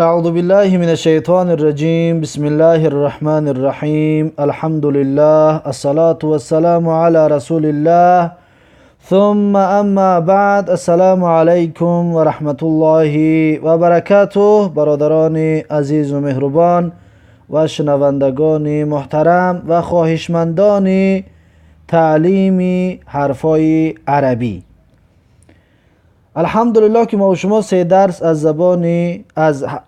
أعوذ بالله من الشيطان الرجيم بسم الله الرحمن الرحيم الحمد لله الصلاة والسلام على رسول الله ثم أما بعد السلام عليكم ورحمة الله وبركاته برادران عزیز و مهربان و شنوندگان محترم و خواهشمندان تعلیم حرفهای عربی، الحمدلله که ما و شما 3 درس از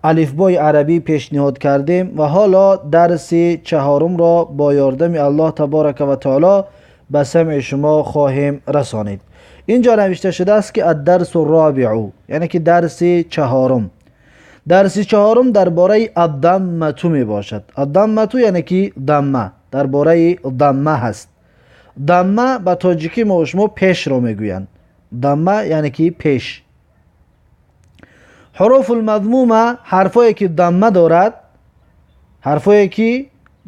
الفبای عربی پیشنهاد کردیم و حالا درس 4 را با یاردم الله تبارک و تعالی به سمع شما خواهیم رسانید. اینجا نوشته شده است که الدرس الرابع، یعنی که درس 4. درس 4 درباره الضمه می باشد. الضمه یعنی که ضمه، درباره ضمه هست. ضمه به تاجیکی ما و شما پیش را میگویند. ضمه یعنی که پیش. حروف المضمومه حرفایی که ضمه دارد، حرفایی که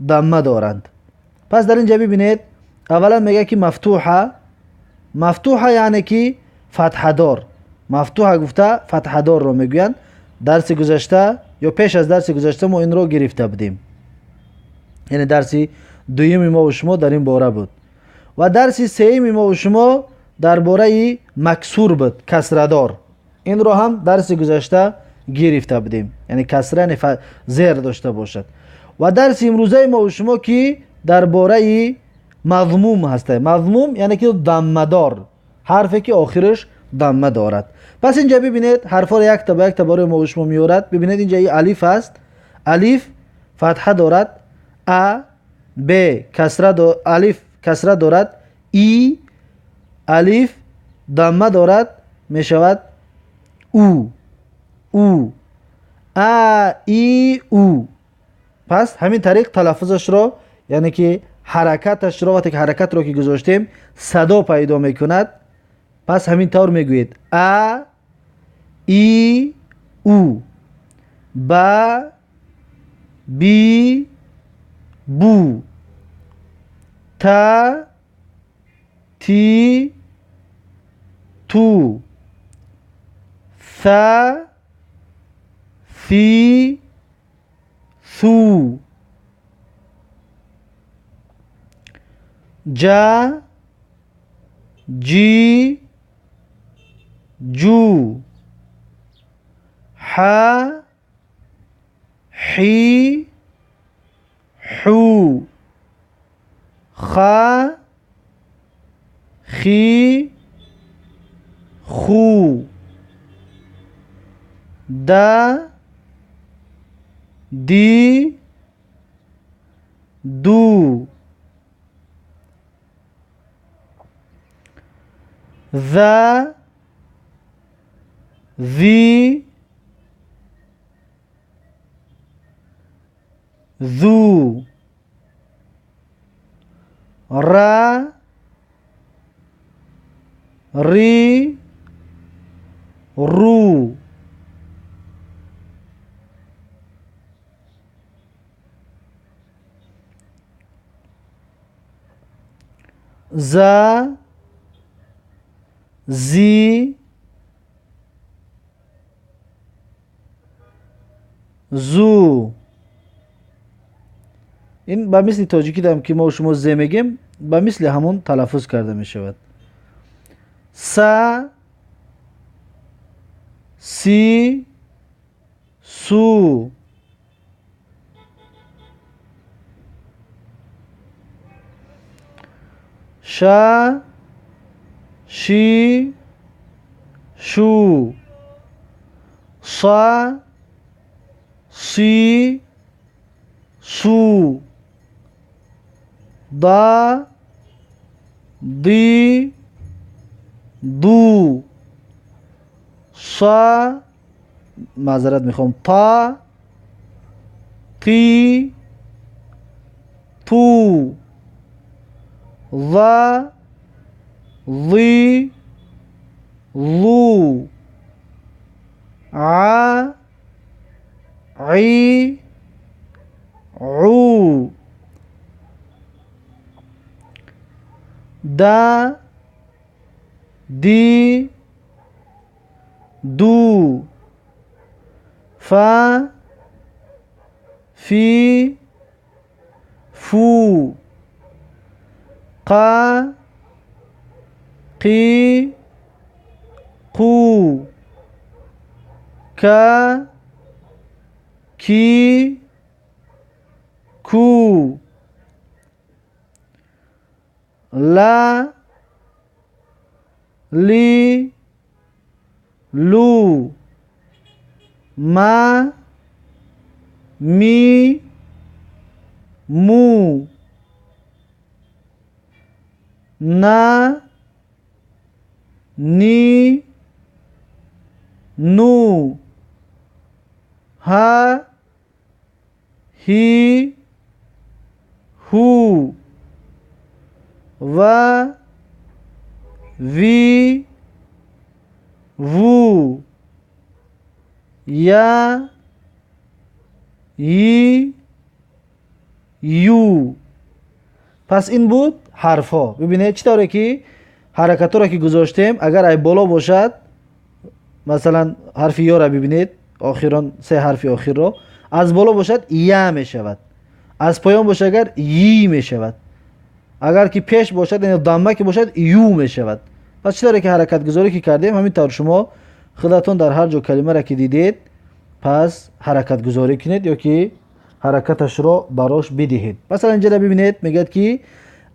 ضمه دارند. پس در اینجا ببینید اولا میگه که مفتوحه. مفتوحه یعنی که فتحه دار. مفتوحه گفته فتحه دار رو میگویند. درس گذشته یا پیش از درس گذشته ما این رو گرفته بودیم، یعنی درس دویم ما و شما در این باره بود و درس سوم ما و شما درباره مکسور بود، کسره دار. این رو هم درس گذشته گرفته بودیم، یعنی کسره زیر داشته باشد. و درس امروزه ما و شما که درباره مضموم هسته. مضموم یعنی که ضمه دار، حرفی که آخرش ضمه دارد. پس اینجا ببینید حرفا را یک تا به یک برای ما و شما میارد. ببینید اینجا این الف است. الف فتحه دارد. ا ب کسره الف کسره دارد. ای الف ضمه دارد، می شود او. ا ای او. پس همین طریق تلفظش را، یعنی که حرکتش را، وقتی که حرکت را که گذاشتیم صدا پیدا میکند، پس همین طور میگویید ا ای او، با بی بو، تا تی تو، ث ثی ثو، ج جی جو، ح حی حو، خ خی خو، د دی دو، ذ ذی ذو، ر ری رو، ز زی زو. این به مثل تاجیکی دارم که ما و شما ز میگیم، به مثل همون تلفظ کرده می شود. س سی سو، ش شی شو، ص سی سو، ض ضی دو، ص معذرت میخوام تا تی تو، ظ ظی ظو، ع عی عو، د دی دو، ف فی فو قا قی قو کا کی کو لا لی لو ما می مو نا نی نو ها هی هو و وی وو یا ی یو. پس این بود حرف ها. ببینید چطوره که حرکت را که گذاشتیم اگر ای بالا باشد، مثلا حرف یا را ببینید آخران سه حرف آخر را از بالا باشد یا می شود، از پایان باشد اگر یی می شود، اگر که پیش باشد یعنی ضمه که باشد یو می شود. پس چطوره که حرکت گذاری که کردیم همین طور شما خودتون در هر جا کلمه را که دیدید پس حرکت گذاری کنید یا که حرکتش را براش بدهید. مثلا اینجا ببینید میگه که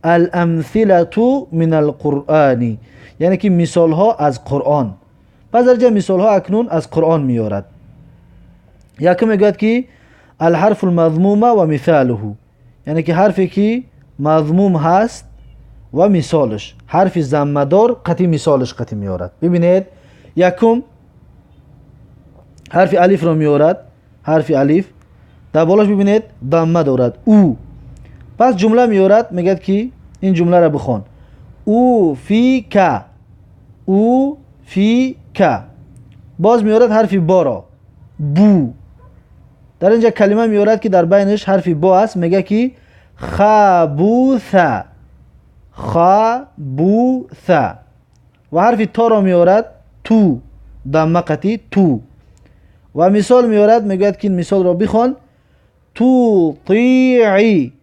الامثله من القرآن، یعنی که مثال ها از قرآن. پس در اینجا مثال ها اکنون از قرآن میارد. یکی میگه که الحرف المضمومه و مثاله، یعنی که حرفی که مضموم هست و مثالش، حرف ضمه دار قطعی مثالش قطعی میارد. ببینید یکم حرف الف را میارد، حرف الف در بالاش ببینید ضمه دارد او. پس جمله میارد میگه که این جمله را بخوان او فی کا، او فی کا. باز میارد حرف با را بو. در اینجا کلمه میارد که در بینش حرف با است، میگه که خبوث، خبوث. و حرف تا را میارد تو، ضمه قطعی تو. و مثال میارد میگه که این مثال را بخوان تو طیعی،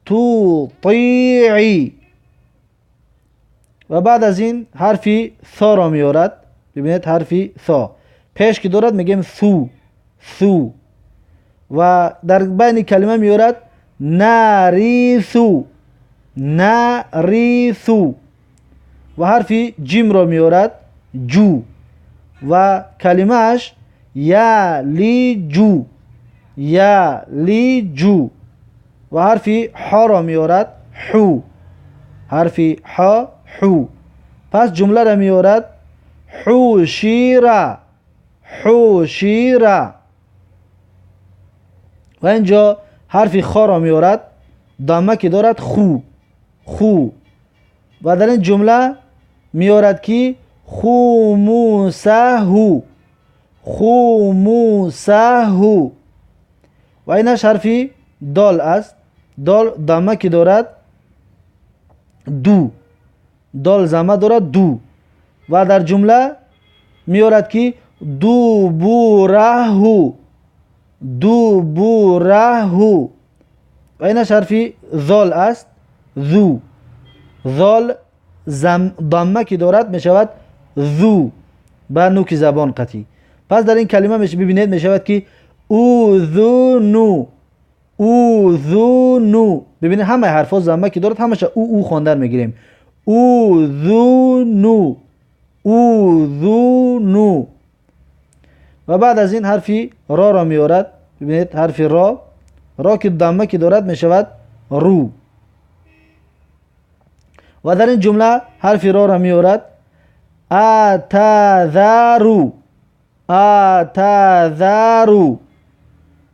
تو طیعی. و بعد از این حرف ثا را میارد. ببینید حرف ثا پیش که دارد میگیم ثو، ثو. و در بین کلمه میارد نریثو، نریثو. و حرف جیم را میارد جو. و کلمه اش یا لی جو، یا لی جو. و حرف ح را میارد حو، حرف ح حو. پس جمله را میارد حوشیرا، حوشیرا. و اینجا حرف خا را میارد ضمه که دارد خو، خو. و در این جمله میارد که خوموسهو، خوموسهو. و اینش حرف دال است، دال ضمه که دارد دو، دال ضمه دارد دو. و در جمله میارد که دو بورهو، دو بورهو. و اینش حرف ذال است، ذو. ذال ضمه که دارد میشود ذو با نوک زبان قطعی. پس در این کلمه ببینید میشود که اوذونو، اوذونو. ببینید همه حرفا ضمه که دارد همش او خواندن میگیریم. اوذونو، اوذونو. و بعد از این حرف را میارد. ببینید حرف را، را که ضمه که دارد میشود رو. و در این جمله حرف را میارد اتذرو، اتذرو.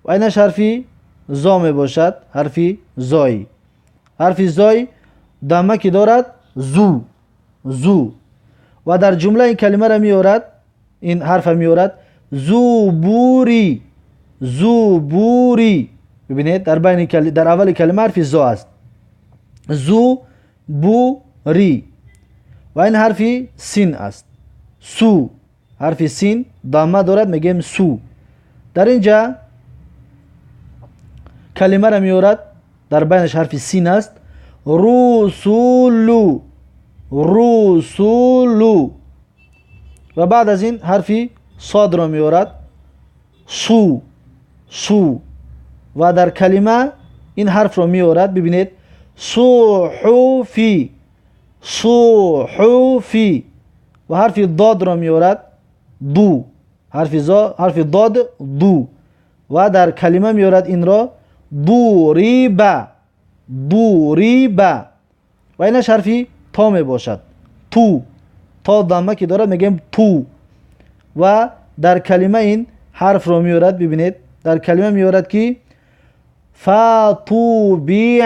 و اینش حرف زا می باشد، حرف زای. حرف زای ضمه که دارد زو، زو. و در جمله این کلمه را میارد، این حرف میارد زوبوری، زوبوری. ببینید در بین در اول کلمه حرف زا است، زوبوری. و این حرف سین است، سو. حرف سین ضمه دارد میگیم سو. در اینجا کلمه را میارد، در بینش حرف سین است. رسولو، رسولو. و بعد از این حرفی صاد را میارد، سو، سو. و در کلمه این حرف را میارد، ببینید، صحفی، صحفی. و حرف داد را میارد، دو، حرف داد، دو. و در کلمه میارد این را دوریبه، دوریبه. و اینش حرفی تا می باشد، تو. تا دامه که دارد میگیم تو. و در کلمه این حرف را میارد، ببینید، در کلمه میارد که فطوبیع،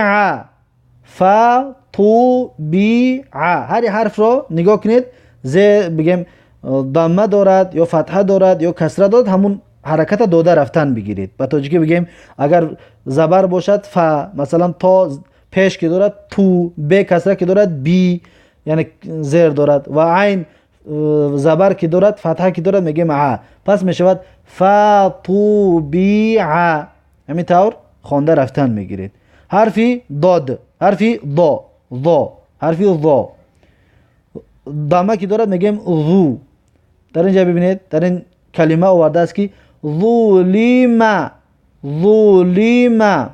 فطوبیع. هر حرف را نگاه کنید، بگیم دامه دارد یا فتحه دارد یا کسره دارد، همون حرکت داده رفتن بگیرید. با توجه که بگیم اگر زبر باشد ف، مثلا تا پیش که دارد تو، ب کسره که دارد بی، یعنی زیر دارد. و عین زبر که دارد، فتحه که دارد، میگیم ع. پس میشود فطوبیع. همین طور خوانده رفتن میگیرید. حرفی داد، حرفی دا، ضا، حرفی ضا. دامه که دارد میگیم ذو. در اینجا ببینید، در این کلمه آورده است که ظلم، ظلم.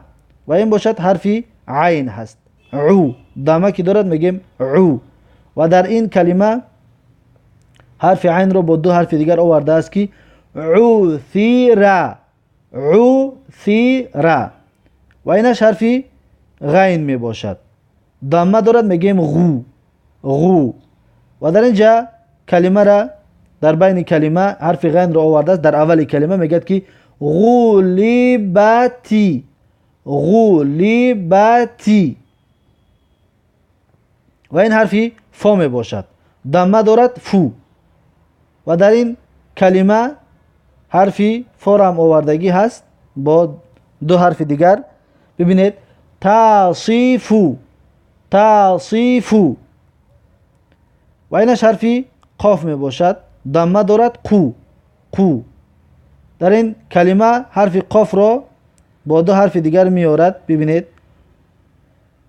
و این باشد حرفی عین هست، عو. دامه که دارد میگیم عو. و در این کلمه حرف عین را با دو حرف دیگر آورده است که عثیر، عثیر. و اینش حرفی غین می باشد، دامه دارد میگیم غو، غو. و در اینجا کلمه را، در بین کلمه حرف غین را آورده است. در اول کلمه میگد که غلبتی، غلبتی. و این حرفی فا می باشد، دامه دارد، فو. و در این کلمه حرفی فا را هم آوردگی هست با دو حرف دیگر. ببینید، تصیفو، تصیفو. و اینش حرفی قاف می باشد، دامه دارد، قو، قو. در این کلمه حرف قاف را با دو حرف دیگر می آورد. ببینید،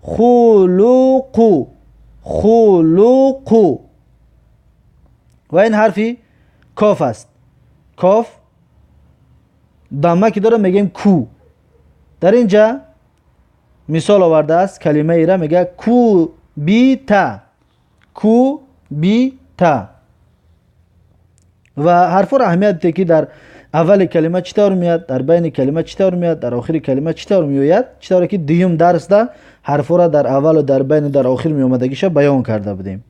خلوقو، خلوقو. و این حرفی کاف است، کاف. دامه که داره میگیم کو. در اینجا مثال آورده است، کلمه ای را میگه کو بی تا، کو بی تا. و حرف را اهمیت ده که در اول کلمه چطور میاد، در بین کلمه چطور میاد، در آخر کلمه چطور میآید. چطور که دیوم درس ده حرف را در اول و در بین در آخر می آمدگیش بیان کرده بودیم.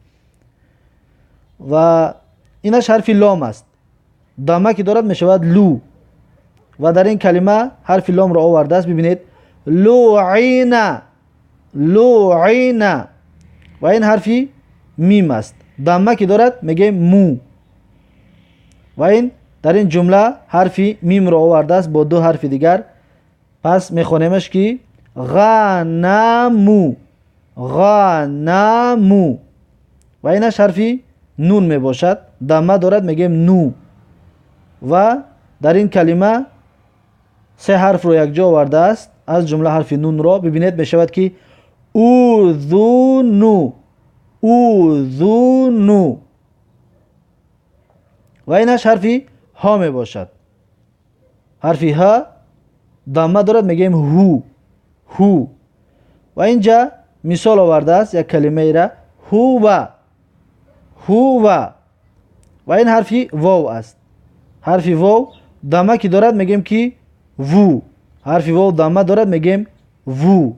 و اینش حرف لام است، دامه که دارد میشود لو. و در این کلمه حرف لام را آورده است. ببینید، لوعینا، لوعینا. و این حرفی میم است، دامه که دارد میگه مو. و این در این جمله حرفی میم را آورده است با دو حرف دیگر. پس میخونیمش که غنمو، غنمو. و اینش حرفی نون می باشد، دامه دارد، میگیم نو. و در این کلمه سه حرف رو یک جا آورده است از جمله حرف نون را. ببینید میشود که اوذونو، اوذونو. و اینش حرفی ها می باشد، حرفی ها، دامه دارد، میگیم هو، هو. و اینجا مثال آورده است یک کلمه ای را، هو، هو. و این حرفی واو است، حرفی واو. دامه که دارد میگیم که وو، حرفی واو دامه دارد، میگیم وو.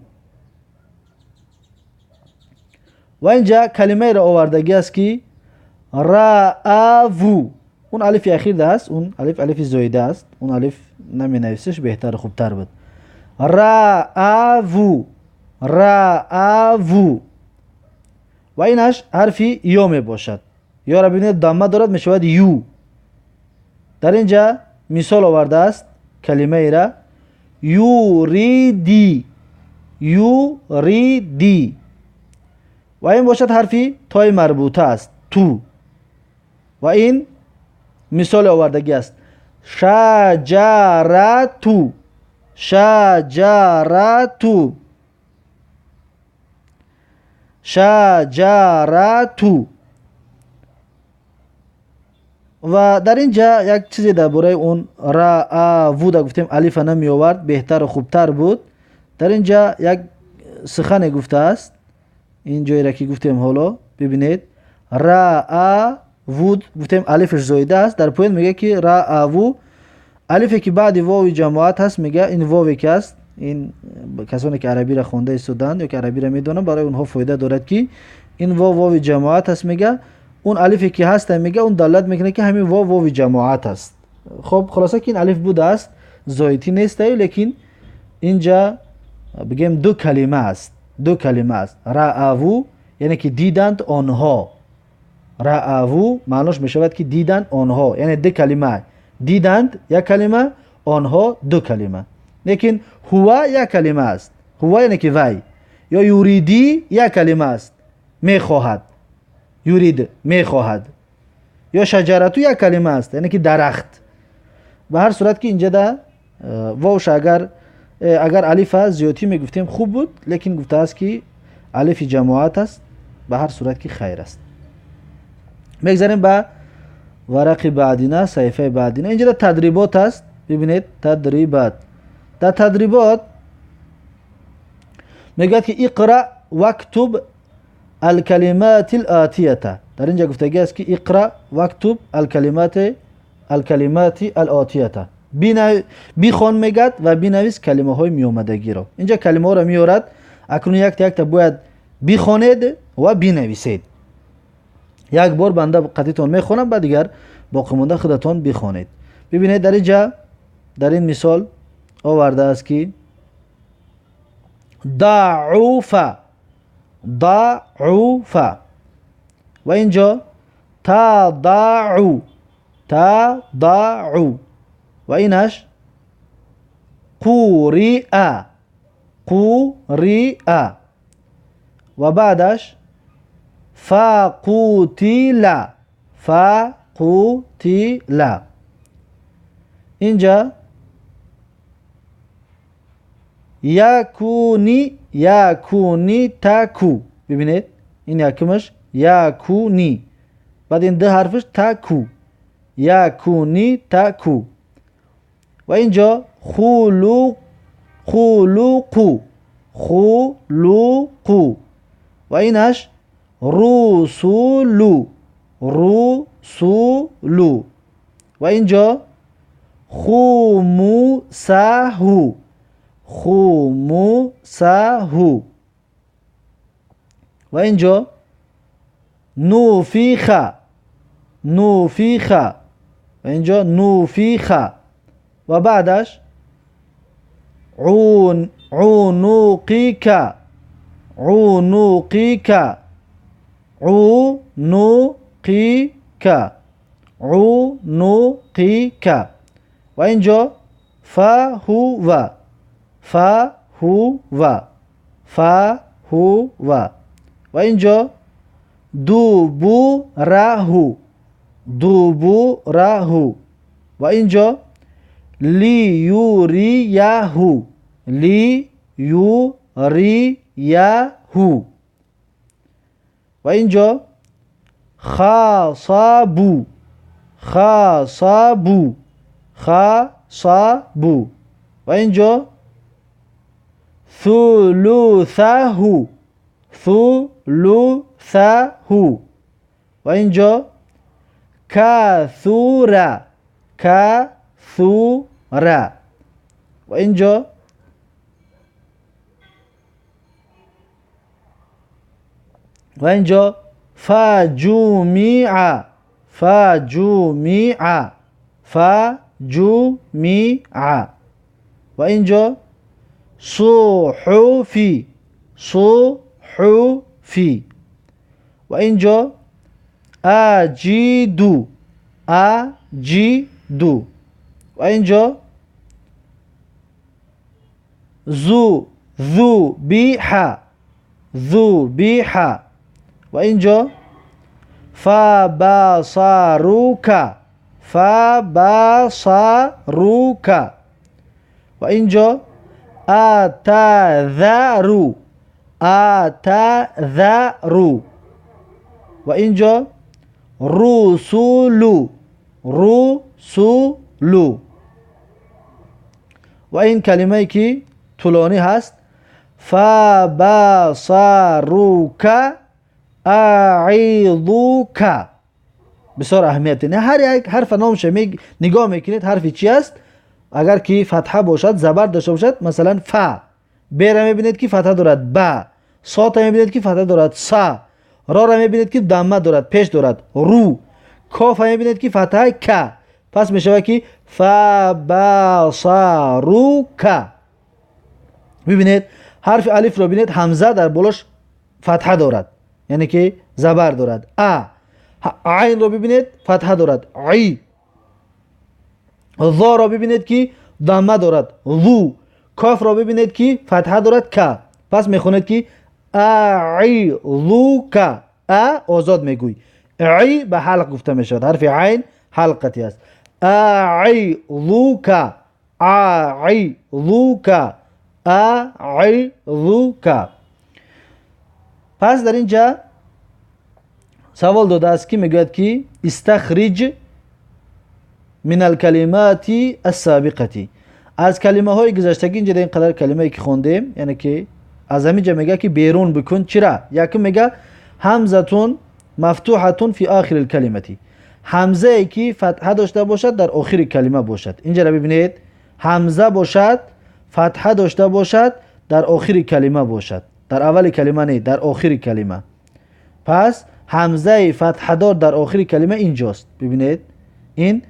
و اینجا کلمه را آوردگی است که رأوو. اون الف اخیر ده است، اون الف زایده است، اون الف نمی نویسش بهتر، خوبتر بود. رأوو، رأوو. و اینش حرفی یا می باشد، یا را ببینید دامه دارد، میشود یو. در اینجا مثال آورده است کلمه ای را، یوریدی، یوریدی. و این باشد حرفی تای مربوطه است، تو. و این مثال آوردگی است، شجرتو، شجرة شجرة. و در اینجا یک چیزی درباره اون را وو دا گفتیم الف نمی آورد بهتر و خوبتر بود. در اینجا یک سخن گفته است. این جایی را که گفتیم حالا ببینید را وو گفتیم الفش زایده است. در پایین میگه که را وو الفی که بعد واو جماعت هست میگه این واوی که است. این کسانی که عربی را خونده استودند یا که عربی را میدونن برای اونها فایده دارد که این واو جماعت هست. میگه اون الفی که هست میگه اون دلالت میکنه که همین واو جماعت است. خب خلاصه که این الف بوده است زایتی نیست لیکن اینجا بگیم دو کلمه است. دو کلمه است. رأو یعنی که دیدند آنها. رأو معنیش میشود که دیدند آنها یعنی دو کلمه. دیدند یک کلمه آنها دو کلمه. لیکن هو یک کلمه است. هو یعنی که وی یا یوریدی یک کلمه است میخواهد. یورید میخواهد. یا شجرتو یک کلمه است یعنی که درخت. به هر صورت که اینجا ده واوش اگر الف زیادی میگفتیم خوب بود لیکن گفته است که الف جماعت است. به هر صورت که خیر است. میگذاریم به ورق بعدینا صفحه بعدینا. اینجا ده تدریبات است. ببینید تدریبات. در تدریبات میگه که اقرا واکتب الکلمات الآتیه. در اینجا گفتگی است که اقرا واکتب الکلمات الآتیه. بخوان میگد و بنویس کلمه های می آمدگی را. اینجا کلمه ها را میارد. اکنون یک تا باید بخوانید و بنویسید. یک بار بنده قطعتون میخونم بعد دیگر باقی مانده خودتون بخوانید. ببینید در اینجا در این مثال آورده است که ضعف ضعف و اینجا تضع تضع و اینش قرئ قرئ و بعدش فقتل فقتل. اینجا یکونی تکو. ببینید این یکمش یکونی بعد این ده حرفش تکو یکونی تکو. و اینجا خلق خلق خلق و اینش رسول رسول و اینجا خمسه خمسه و اینجا نفخ نفخ و اینجا نفخ و بعدش عنقک عنقک عنقک عنقک و اینجا فهو فهو فهو و اینجا دبره دبره و اینجا لیوریه لیوریه و اینجا خاصبو خاصبو خاصبو و اینجا ثلثه ثلثه و اینجا کثر کثر و اینجا فجمع فجمع فجمع و اینجا صحفی صحفی و اینجا اجیدو اجیدو و اینجا ذبیح ذبیح و اینجا فبصرک فبصرک و اینجا اتذرو، اتذرو. و اینجا رسولو، رسولو. و این کلمه که طولانی هست فبصروک اعیضوک. بسیار اهمیت نه. هر یک حرف نامش نگاه میکنید حرفی چی است. اگر که فتحه باشد، زبر داشته باشد، مثلا ف، ب را میبینید که فتحه دارد، ب، ص را میبینید که فتحه دارد، س، را را میبینید که دمه دارد، پیش دارد، رو، کاف را میبینید که فتحه ک. پس میشود که فبصروک. ببینید حرف الف رو ببینید همزه در بالاش فتحه دارد، یعنی که زبر دارد. عین رو ببینید فتحه دارد، عی. ضا را ببینید که ضمه دارد، ضو. کاف را ببینید که فتحه دارد، ک. پس میخونید که اعیضوک. آزاد میگوی. عی به حلق گفته میشود. حرف عین حلقتی است. اعیضوک، اعیضوک، اعیضوک. پس در اینجا سوال داده است که میگوید که استخرج من الکلمات السابقه. از کلمه های گذشتگی اینجا این قدر کلمه که خوندیم، یعنی که از همینجا میگه که بیرون بکن. چرا؟ یکی میگه همزتون مفتوحتون فی آخر الکلمه، همزه ای که فتحه داشته باشد در آخر کلمه باشد. اینجا را ببینید همزه باشد، فتحه داشته باشد، در آخر کلمه باشد، در اول کلمه نه، در آخر کلمه. پس همزه فتحه دار در آخر کلمه اینجاست. ببینید این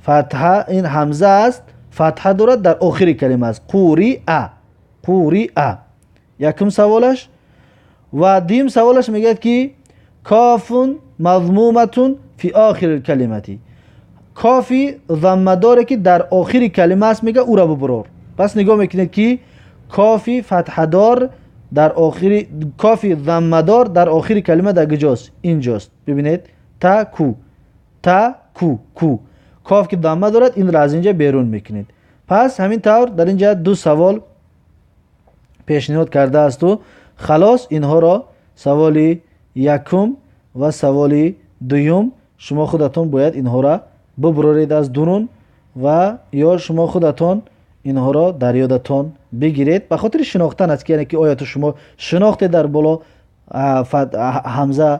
فتحه، این همزه است، فتحه دارد، در آخر کلمه است. قوری ا، قوری ا. یکم سوالش. و دیم سوالش میگه که کافون مضمومتون فی آخر الکلمه، کافی ضمه داره که در آخر کلمه است، میگه او را ببرار. پس نگاه میکنید که کافی فتحه دار در آخر، کافی ضمه دار در آخر کلمه در کجاست؟ اینجاست. ببینید تا کو، تا کو، کو. کاف که ضمه دارد این را از اینجا بیرون میکنید. پس همین طور در اینجا دو سوال پیشنهاد کرده است و خلاص اینها را سوال یکم و سوال دوم شما خودتون باید اینها را ببرارید از درون و یا شما خودتون اینها را در یادتون بگیرید. به خاطر شناختن است که یعنی که آیا تو شما شناخته در بالا همزه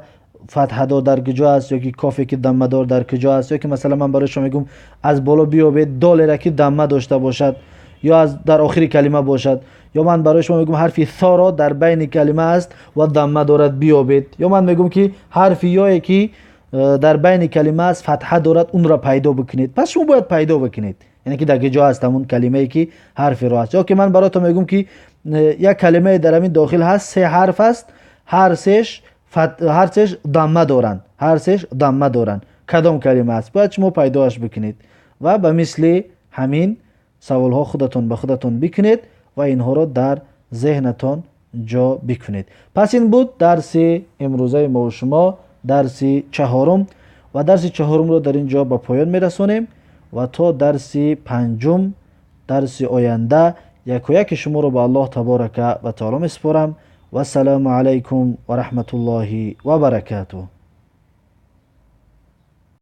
فتحه دار در کجا است، یا که کافی که دمه دار در کجا است، یا که مثلا من برای شما میگم از بالا بیابید دال را که دمه داشته باشد یا از در آخر کلمه باشد، یا من برای شما میگم حرف ثا را در بین کلمه است و دمه دارد بیابید، یا من میگم که حرف یا که در بین کلمه است فتحه دارد اون را پیدا بکنید. پس شما باید پیدا بکنید یعنی که در کجا است همون کلمه ای که حرف را است. یا که من براتون میگم که یک کلمه در همین داخل هست، سه حرف است، هر سهش دمه دارند، هر سهش دمه دارند، کدام کلمه است باید شما پیداش بکنید و به مثل همین سوال ها خودتون به خودتون بکنید و اینها را در ذهنتون جا بکنید. پس این بود درس امروزه ما و شما، درس چهارم، و درس چهارم رو در اینجا به پایان میرسونیم و تا درس پنجم، درس آینده، یک و یک شما رو به الله تبارک و تعالی میسپارم و السلام علیکم و رحمت الله و برکاته.